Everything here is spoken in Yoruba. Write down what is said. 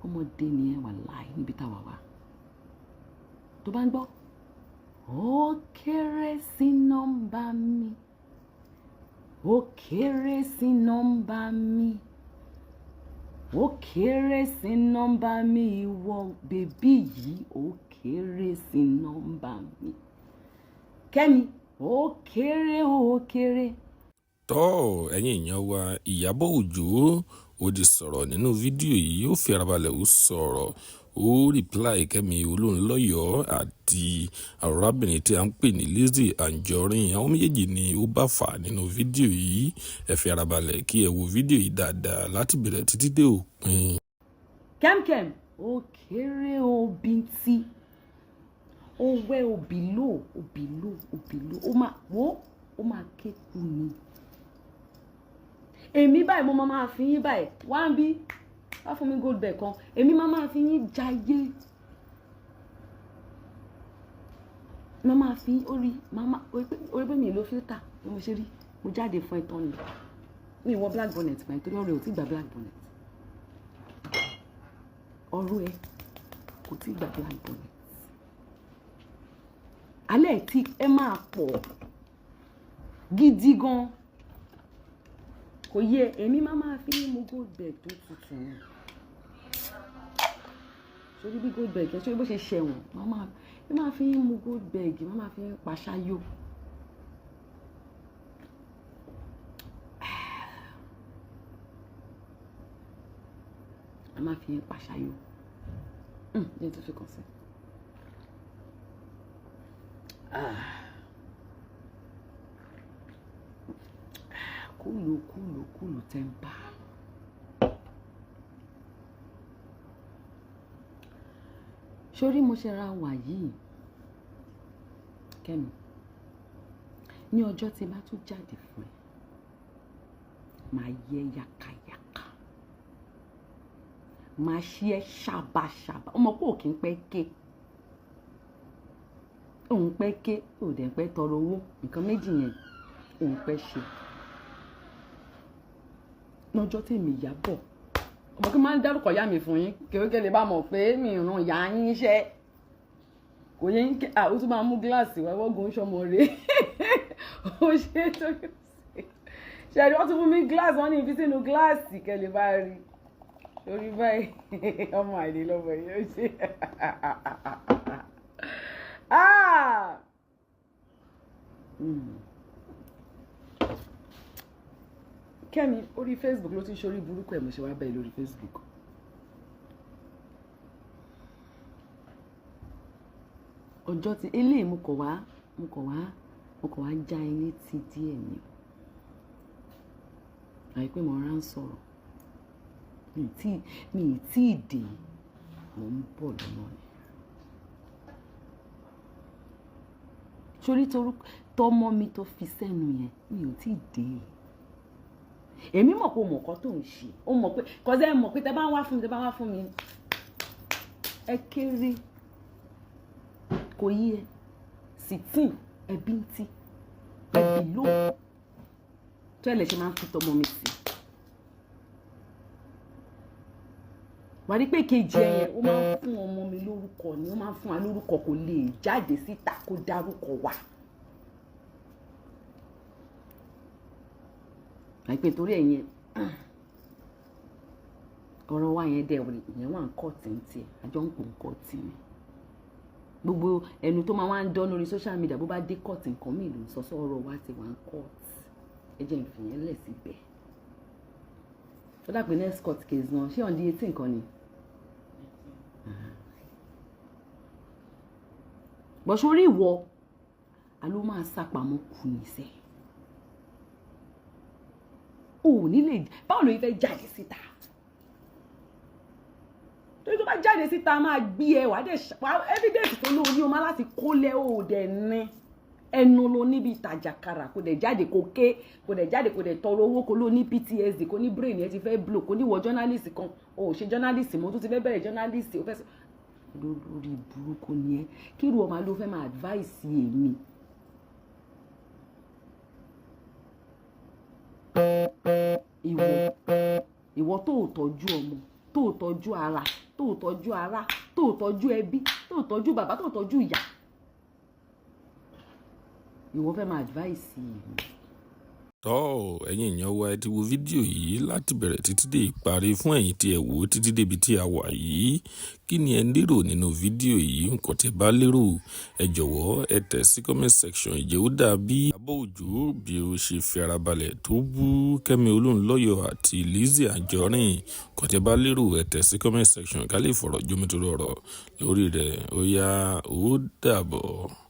ọmọdé ni ẹ wà láì níbi táwa wà tó bá ń gbọ́ ó kéré sí nọ́mbà mi ó kéré sí nọ́mbà mi ó kéré sí nọ́mbà mi ìwọ bèbí yìí ó kéré sí nọ́mbà mi Kẹ́mi ó kéré ó kéré. tọ́ ẹ̀yin èèyàn wa Ìyábọ̀ Òjó ó di sọ̀rọ̀ nínú fídíò yìí ó fi ara balẹ̀ ó sọ̀rọ̀ ó rìpláì Kẹ́mi Olúnlọ́yọ̀ àti arábìnrin tí a ń pè ní Lizzy Anjorin àwọn méjèèjì ni ó bá fà nínú fídíò yìí ẹ fi ara balẹ̀ kí ẹ wo fídíò yìí dáadáa láti bẹ̀rẹ̀ títí dé òpin. Kẹ́mkẹ́m ó kéré ó bíntí ó wẹ́ òbílò ó máa kéku ni èmi báyìí mo máa fi yín báyìí wá ń bí wá fún mi gold bag kan èmi máa fi yín jayé máa fi orí pé mi ló filter bí mo ṣe rí mo jáde fún ẹ̀tọ́ ni mi wọ black bonnet pẹ̀lú torí ọ̀rẹ́ ò tí gba black bonnet ọ̀rọ̀ ẹ kò tí gba black bonnet alẹ́ tí ẹ máa pọ̀ gidi gan kò yẹ èmi máa fi yín mu gold bag tó tutù ni sórí bí gold bag sórí bó ṣe ṣẹ̀wọ̀n máa fi yín mu gold bag máa fi yín pàṣáyò máa fi yín pàṣáyò ní tó fi kàn sí kúlù tẹ́ńpà. Sórí mo ṣe ra wà yìí Kẹ́mi ní ọjọ́ tí bá tún jáde fún ẹ máa yẹ yàkàyàkà máa ṣí ẹ ṣàbàṣàbà ọmọ pé òkè ń pẹ́ ké òun pẹ́ ké òdẹ̀ pẹ́ tọrọ owó nǹkan méjì yẹn òun pẹ́ ṣe lọ́jọ́ tèmi Ìyábọ̀ ọmọ kí n máa ń dárúkọ ìyá mi fún yín kéwéké lè bá mọ̀ pé mi ràn ìyá yín iṣẹ́ kò yẹ yín ó tún máa mú gíláàsì wá wọ́gùn sọmọ rẹ̀ ó ṣe é tó ṣe àdé wọ́n tún fún mi gíláàsì wọ́n ní ibi sínú gíláàsì kẹ́lẹ́ bá rí lórí báyìí ọmọ àìlè lọ́mọ yìí ó ṣe Kẹ́mi orí Facebook ló ti ń ṣorí burúkú ẹ̀ mo ṣe wá bẹ́ẹ̀ lórí Facebook. Ọjọ́ tí eléyìí mo kọ̀ wá já ẹni tí díẹ̀ ni àìpé mo rán sọ̀rọ̀ mi ì tí ì dé mo ń bọ̀ lọ́nà ni. Sórí tọmọ mi tó fi sẹ́nu yẹn mi ò tí ì dé èmi mọ̀ pé o mọ̀ nǹkan tó ń ṣe o mọ̀ pé kọ́sẹ́ ẹ mọ̀ pé tẹ bá ń wá fún mi ẹ kéré kò yí ẹ sìtìn ẹbí ń tí ẹbí lò tó ẹ lè ṣe máa ń fi tọmọ mi sí wà ní pé kejì ẹ yẹn ó máa ń fún ọmọ mi lórúkọ ni ó máa ń fún wa lórúkọ kò lè jáde síta kó dárúkọ wa. àìpé torí ẹ̀yẹn ọ̀rọ̀ wa yẹn dẹ̀ ìyẹn wà ń kọ́ tìǹtì àjọ ń pò ń kọ́ tì mí gbogbo ẹnu tó máa wá ń dán lórí social media bó bá dé kọ́ọ̀tì nǹkan míì ló ń sọ sọ́rọ̀ wa ti wà ń kọ́ọ̀tì ẹ jẹ́ n fìyẹn lẹ̀ síbẹ̀ ó dà pé next court case náà ṣé ọ̀n di 18 kan ni bọ̀ sórí ìwọ àló máa sápamọ́ kù níṣẹ́ ò nílé báwo ló yẹ fẹ́ jáde síta torí tó bá jáde síta máa gbé ẹ wà dé evidence tó lóun ní o máa láti kólẹ̀ ó dẹ̀ ní ẹnu ló níbi ìtajàkara kò dẹ̀ jáde kò ké kò dẹ̀ jáde kò dẹ̀ tọrọ owó kò ló ní PTSD kò ní brain ẹ ti fẹ́ blow kò ní wọ journalist kan ò ṣe journalist mọ́ tó ti fẹ́ bẹ̀rẹ̀ journalist ó fẹ́ sọ lórí burúkú ni ẹ kí irú ọmọ ló fẹ́ máa advice èmi. ìwọ tó tọ́jú ọmọ tó tọ́jú ara, tó tọ́jú ara, tó tọ́jú ẹbí, tó tọ́jú bàbá, tó tọ́jú ìyá. Ìwọ fẹ́ máa advice mi. tọ́ ẹ̀yin èèyàn wa ẹ ti wo fídíò yìí láti bẹ̀rẹ̀ títí dé ìparí. Fún ẹ̀yin tí ẹ wò ó títí débi tí a wà yìí, kí ni ẹ lérò nínú fídíò yìí? Nǹkan tí ẹ bá lérò ẹ jọ̀wọ́ ẹ tẹ̀ sí comment section. Ìjẹ́ ó dàbí Ìyábọ̀ Òjó bí ó ṣe fi ara balẹ̀ tó bú Kẹ́mi Olúnlọ́yọ̀ àti LIZZY ANJORIN. Nǹkan tí ẹ bá lérò ẹ tẹ̀ sí comment section ká lè fọ̀rọ̀ jómitóró ọ̀rọ̀ lórí rẹ̀. Ó yá, ó dàbọ̀.